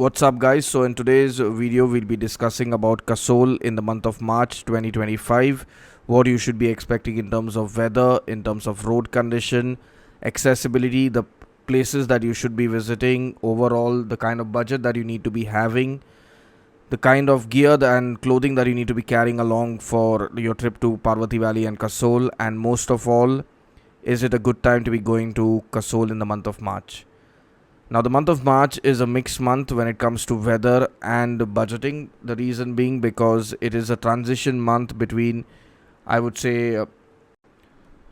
What's up, guys? So in today's video we'll be discussing about Kasol in the month of March 2025, what you should be expecting in terms of weather, in terms of road condition, accessibility, the places that you should be visiting, overall the kind of budget that you need to be having, the kind of gear and clothing that you need to be carrying along for your trip to Parvati Valley and Kasol, and most of all, is it a good time to be going to Kasol in the month of March? Now, the month of March is a mixed month when it comes to weather and budgeting. The reason being because it is a transition month between, I would say,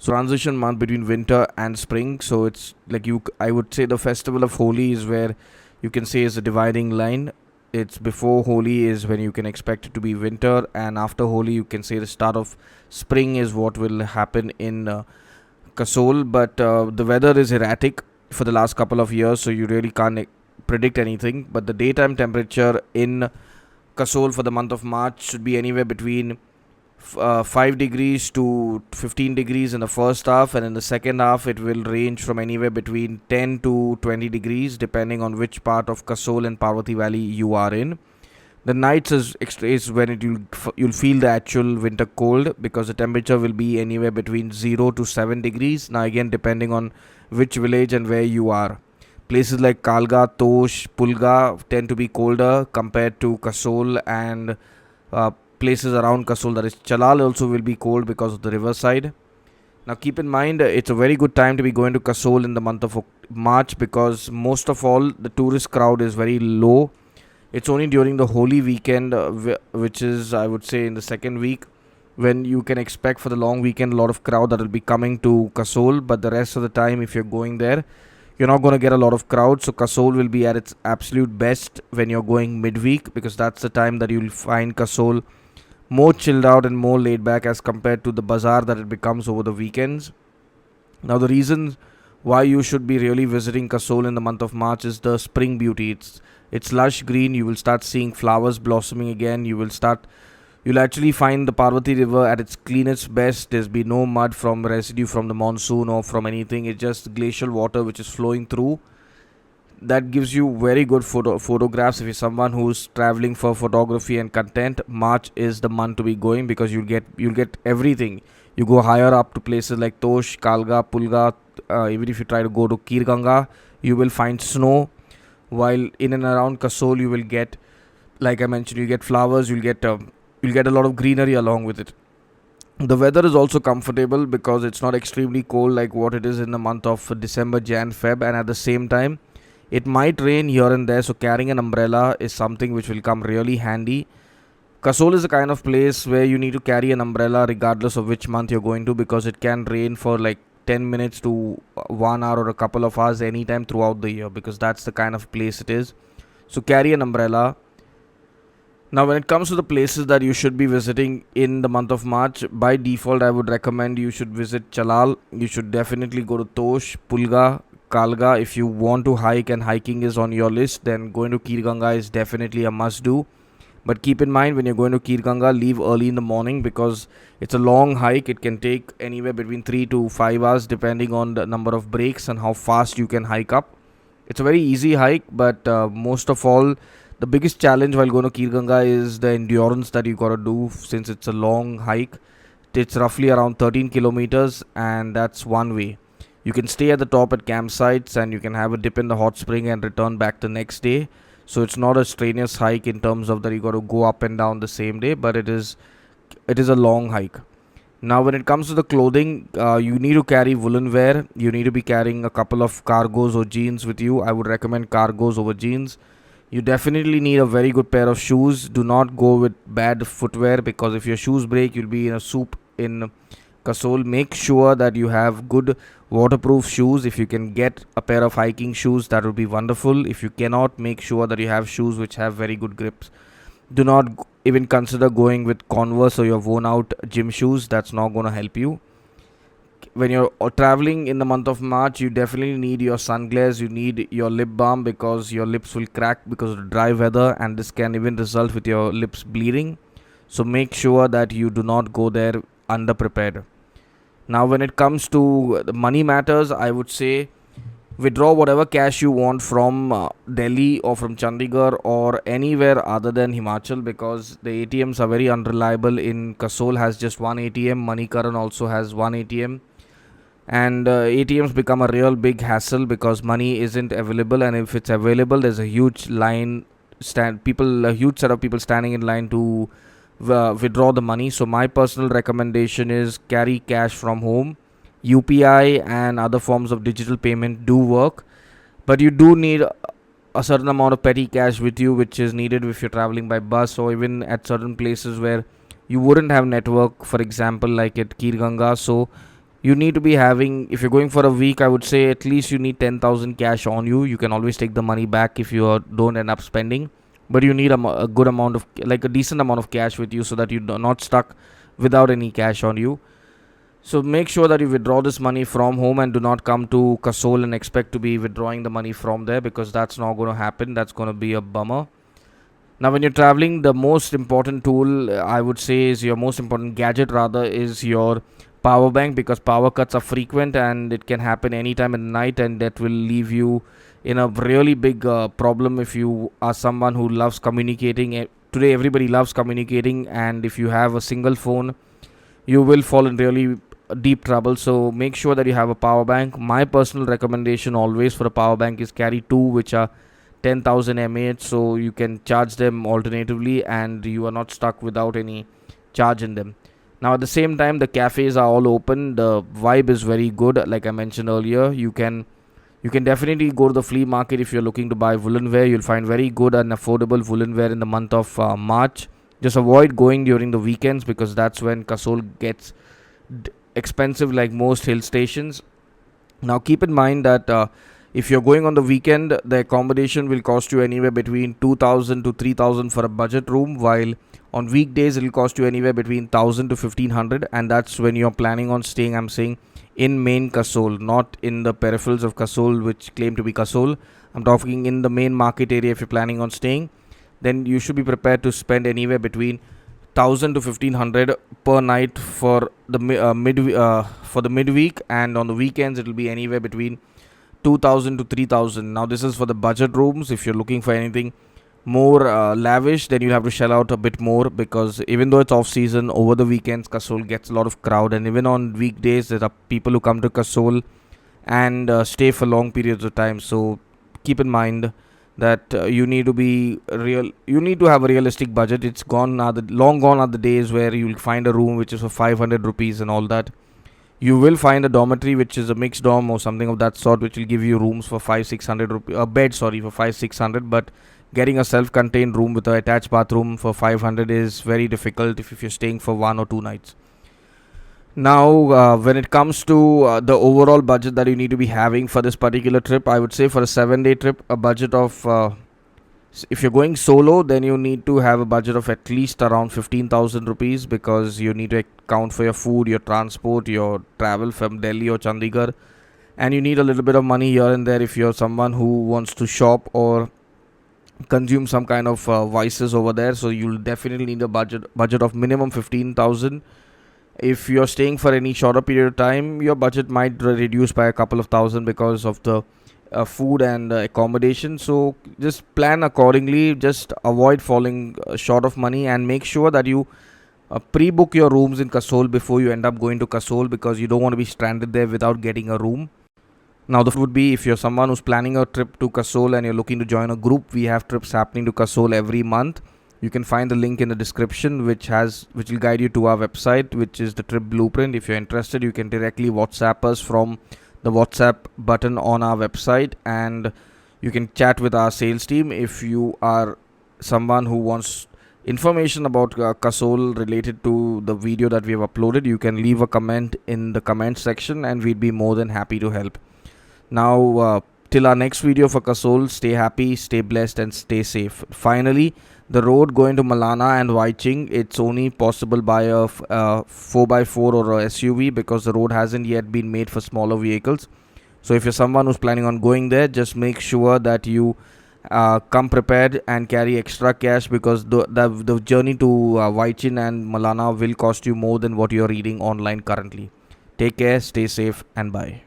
transition month between winter and spring. So it's like I would say the festival of Holi is where you can say is a dividing line. It's before Holi is when you can expect it to be winter, and after Holi you can say the start of spring is what will happen in Kasol. But the weather is erratic for the last couple of years, so you really can't predict anything. But the daytime temperature in Kasol for the month of March should be anywhere between 5 degrees to 15 degrees in the first half, and in the second half it will range from anywhere between 10 to 20 degrees depending on which part of Kasol and Parvati Valley you are in. The nights is when you'll feel the actual winter cold, because the temperature will be anywhere between 0 to 7 degrees. Now again, depending on which village and where you are. Places like Kalga, Tosh, Pulga tend to be colder compared to Kasol, and places around Kasol, that is Chalal, also will be cold because of the riverside. Now keep in mind, it's a very good time to be going to Kasol in the month of March, because most of all the tourist crowd is very low. It's only during the Holi weekend, which is, I would say, in the second week, when you can expect for the long weekend a lot of crowd that will be coming to Kasol. But the rest of the time, if you're going there, you're not going to get a lot of crowd. So Kasol will be at its absolute best when you're going midweek, because that's the time that you'll find Kasol more chilled out and more laid back as compared to the bazaar that it becomes over the weekends. Now, the reason why you should be really visiting Kasol in the month of March is the spring beauty. It's lush green. You will start seeing flowers blossoming again. You'll actually find the Parvati river at its cleanest best. There's been no mud from residue from the monsoon or from anything. It's just glacial water which is flowing through. That gives you very good photographs if you're someone who's traveling for photography and content. March is the month to be going, because you'll get everything. You go higher up to places like Tosh, Kalga, Pulga. Even if you try to go to Kirganga, you will find snow. While in and around Kasol, you will get, like I mentioned, you get flowers. You'll get a lot of greenery along with it. The weather is also comfortable because it's not extremely cold like what it is in the month of December, Jan, Feb, and at the same time, it might rain here and there, so carrying an umbrella is something which will come really handy. Kasol is a kind of place where you need to carry an umbrella regardless of which month you're going to, because it can rain for like 10 minutes to 1 hour or a couple of hours anytime throughout the year, because that's the kind of place it is. So carry an umbrella. Now, when it comes to the places that you should be visiting in the month of March, by default I would recommend you should visit Chalal. You should definitely go to Tosh, Pulga, Kalga. If you want to hike and hiking is on your list, then going to Kirganga is definitely a must do. But keep in mind, when you're going to Kirganga, leave early in the morning, because it's a long hike. It can take anywhere between 3 to 5 hours depending on the number of breaks and how fast you can hike up. It's a very easy hike, but most of all, the biggest challenge while going to Kirganga is the endurance that you gotta do, since it's a long hike. It's roughly around 13 kilometers, and that's one way. You can stay at the top at campsites, and you can have a dip in the hot spring and return back the next day. So it's not a strenuous hike in terms of that you got to go up and down the same day, but it is a long hike. Now, when it comes to the clothing, you need to carry woolen wear. You need to be carrying a couple of cargos or jeans with you. I would recommend cargos over jeans. You definitely need a very good pair of shoes. Do not go with bad footwear, because if your shoes break, you'll be in a soup in Kasol. Make sure that you have good waterproof shoes. If you can get a pair of hiking shoes, that would be wonderful. If you cannot, make sure that you have shoes which have very good grips. Do not even consider going with Converse or your worn out gym shoes. That's not going to help you. When you're traveling in the month of March, you definitely need your sunglasses. You need your lip balm, because your lips will crack because of the dry weather, and this can even result with your lips bleeding. So make sure that you do not go there underprepared. Now, when it comes to the money matters, I would say withdraw whatever cash you want from Delhi or from Chandigarh or anywhere other than Himachal, because the ATMs are very unreliable. In Kasol has just one ATM, Manikaran also has one ATM, and ATMs become a real big hassle because money isn't available, and if it's available, there's a huge line, a huge set of people standing in line to withdraw the money. So my personal recommendation is carry cash from home. UPI and other forms of digital payment do work, but you do need a certain amount of petty cash with you, which is needed if you're traveling by bus or even at certain places where you wouldn't have network, for example like at Kirganga. So you need to be having, if you're going for a week, I would say at least you need 10,000 cash on you. You can always take the money back if you don't end up spending, but you need a good amount of, like a decent amount of cash with you, so that you're not stuck without any cash on you. So make sure that you withdraw this money from home and do not come to Kasol and expect to be withdrawing the money from there, because that's not going to happen. That's going to be a bummer. Now, when you're traveling, the most important tool, I would say, is your most important gadget rather, is your power bank, because power cuts are frequent and it can happen anytime in the night, and that will leave you in a really big problem if you are someone who loves communicating. Today, everybody loves communicating, and if you have a single phone, you will fall in really deep trouble. So make sure that you have a power bank. My personal recommendation always for a power bank is carry two, which are 10,000 mAh, so you can charge them alternatively and you are not stuck without any charge in them. Now at the same time, the cafes are all open. The vibe is very good. Like I mentioned earlier, you can definitely go to the flea market if you're looking to buy woolen wear. You'll find very good and affordable woolen wear in the month of March. Just avoid going during the weekends, because that's when Kasol gets expensive, like most hill stations. Now keep in mind that if you're going on the weekend, the accommodation will cost you anywhere between 2,000 to 3,000 for a budget room, while on weekdays it will cost you anywhere between 1,000 to 1,500, and that's when you're planning on staying, I'm saying, in main Kasol, not in the peripherals of Kasol which claim to be Kasol. I'm talking in the main market area. If you're planning on staying, then you should be prepared to spend anywhere between 1,000 to 1,500 per night for the midweek, and on the weekends it will be anywhere between 2,000 to 3,000. Now this is for the budget rooms. If you're looking for anything more lavish, then you'll have to shell out a bit more, because even though it's off season, over the weekends Kasol gets a lot of crowd, and even on weekdays there are people who come to Kasol and stay for long periods of time. So keep in mind that you need to have a realistic budget. It's long gone are the days where you'll find a room which is for 500 rupees and all that. You will find a dormitory which is a mixed dorm or something of that sort, which will give you rooms for 500-600 rupees, a bed, sorry, for 500-600. But getting a self-contained room with an attached bathroom for 500 is very difficult if you're staying for 1 or 2 nights. Now, when it comes to the overall budget that you need to be having for this particular trip, I would say for a 7-day trip, a budget of, if you're going solo, then you need to have a budget of at least around 15,000 rupees, because you need to account for your food, your transport, your travel from Delhi or Chandigarh, and you need a little bit of money here and there if you're someone who wants to shop or consume some kind of vices over there. So you'll definitely need a budget of minimum 15,000. If you're staying for any shorter period of time, your budget might reduce by a couple of thousand because of the food and accommodation. So just plan accordingly. Just avoid falling short of money, and make sure that you pre-book your rooms in Kasol before you end up going to Kasol, because you don't want to be stranded there without getting a room. Now the would be, if you're someone who's planning a trip to Kasol and you're looking to join a group, we have trips happening to Kasol every month. You can find the link in the description, which will guide you to our website, which is the trip blueprint. If you're interested, you can directly WhatsApp us from the WhatsApp button on our website, and you can chat with our sales team. If you are someone who wants information about Kasol related to the video that we have uploaded, you can leave a comment in the comment section, and we'd be more than happy to help. Now, till our next video for Kasol, stay happy, stay blessed, and stay safe. Finally, the road going to Malana and Waiching, it's only possible by a 4x4 or a SUV, because the road hasn't yet been made for smaller vehicles. So if you're someone who's planning on going there, just make sure that you come prepared and carry extra cash, because the journey to Waiching and Malana will cost you more than what you're reading online currently. Take care, stay safe, and bye.